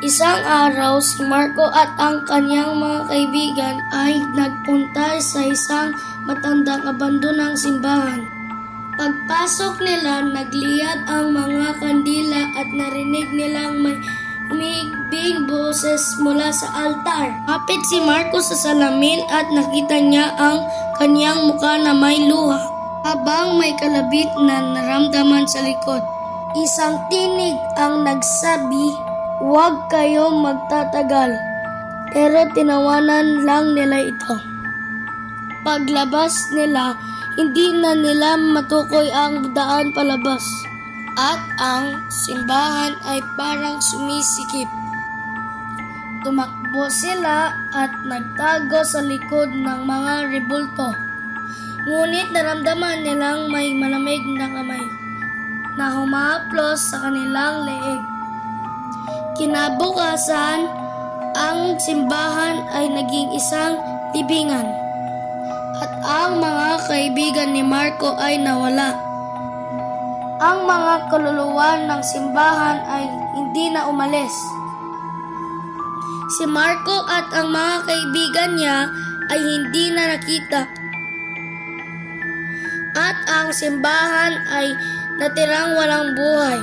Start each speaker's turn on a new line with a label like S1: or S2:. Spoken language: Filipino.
S1: Isang araw, si Marco at ang kanyang mga kaibigan ay nagpunta sa isang matandang abandonang simbahan. Pagpasok nila, nagliyab ang mga kandila at narinig nilang may umiigbing boses mula sa altar. Kapit si Marco sa salamin at nakita niya ang kanyang mukha na may luha, habang may kalabit na naramdaman sa likod. Isang tinig ang nagsabi, "Huwag kayong magtatagal." Pero tinawanan lang nila ito. Paglabas nila, hindi na nila matukoy ang daan palabas, at ang simbahan ay parang sumisikip. Tumakbo sila at nagtago sa likod ng mga rebulto. Ngunit naramdaman nilang may malamig na kamay na humahaplos sa kanilang leeg. Kinabukasan, ang simbahan ay naging isang libingan, at ang mga kaibigan ni Marco ay nawala. Ang mga kaluluwa ng simbahan ay hindi na umalis. Si Marco at ang mga kaibigan niya ay hindi na nakita, at ang simbahan ay natirang walang buhay.